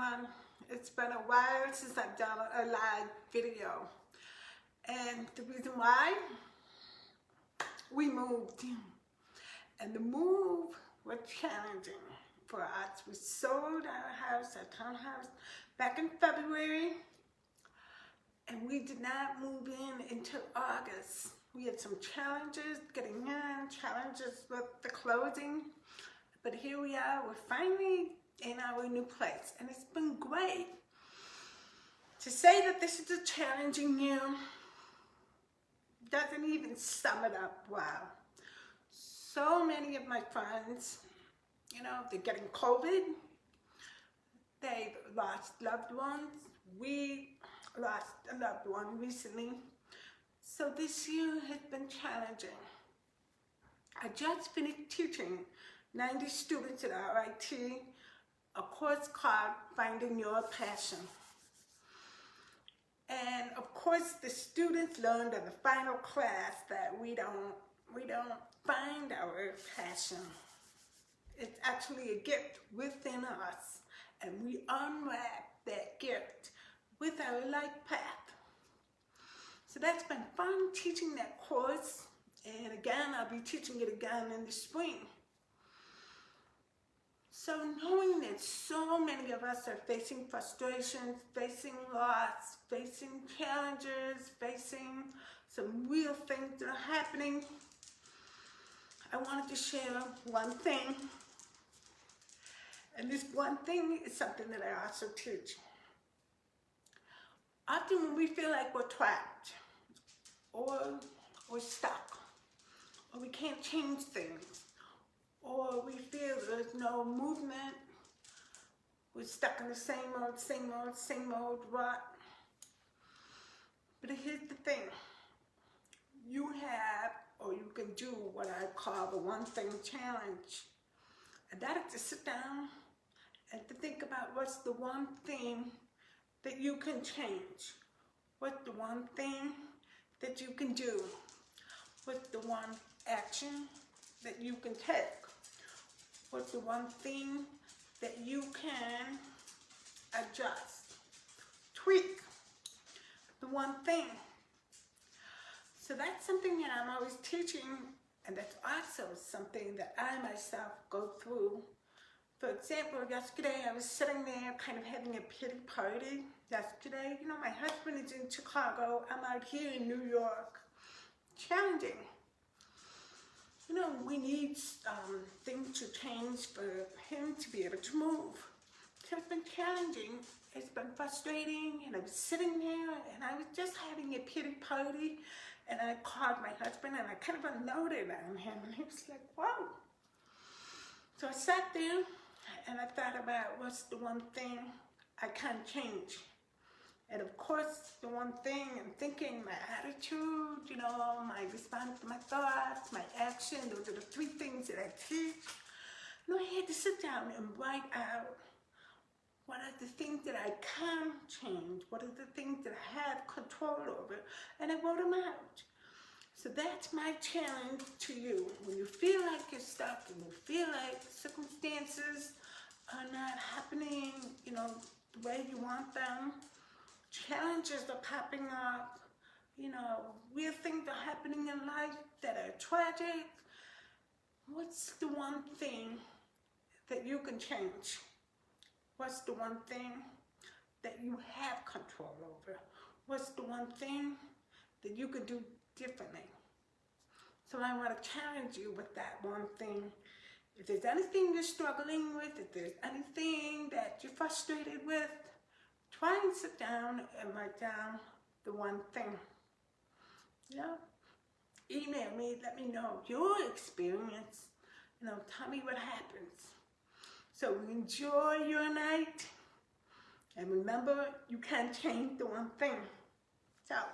everyone. It's been a while since I've done a live video. And the reason why, we moved. And the move was challenging for us. We sold our house, our townhouse, back in February. And we did not move in until August. We had some challenges getting in, challenges with the closing. But here we are, we're finally in our new place. And it's been great. To say that this is a challenging year doesn't even sum it up well. So many of my friends, they're getting COVID. They've lost loved ones. We lost a loved one recently. So this year has been challenging. I just finished teaching 90 students at RIT a course called Finding Your Passion. And of course the students learned in the final class that we don't find our passion. It's actually a gift within us, and we unwrap that gift with our life path. So that's been fun teaching that course, and again I'll be teaching it again in the spring. So knowing that so many of us are facing frustrations, facing loss, facing challenges, facing some real things that are happening, I wanted to share one thing. And this one thing is something that I also teach. Often when we feel like we're trapped, or we're stuck, or we can't change things, or we feel there's no movement, we're stuck in the same old rut. But here's the thing. You have, or you can do what I call the one thing challenge. And that is to sit down and to think about what's the one thing that you can change. What's the one thing that you can do? What's the one action that you can take? What's the one thing that you can adjust, tweak? The one thing. So that's something that I'm always teaching, and that's also something that I myself go through. For example, yesterday I was sitting there kind of having a pity party. Yesterday, my husband is in Chicago, I'm out here in New York. Challenging. We need things to change for him to be able to move. So it's been challenging, it's been frustrating, and I was sitting there and I was just having a pity party, and I called my husband and I kind of unloaded on him, and he was like, whoa. So I sat there and I thought about what's the one thing I can't change. And of course, the one thing I'm thinking, my attitude, my response to my thoughts, my action, those are the three things that I teach. I had to sit down and write out what are the things that I can change, what are the things that I have control over, and I wrote them out. So that's my challenge to you. When you feel like you're stuck and you feel like circumstances are not happening, the way you want them, challenges are popping up, weird things are happening in life that are tragic. What's the one thing that you can change? What's the one thing that you have control over? What's the one thing that you could do differently? So I want to challenge you with that one thing. If there's anything you're struggling with, if there's anything that you're frustrated with, try and sit down and write down the one thing. Email me, let me know your experience. Tell me what happens. So enjoy your night. And remember, you can't change the one thing. Ciao.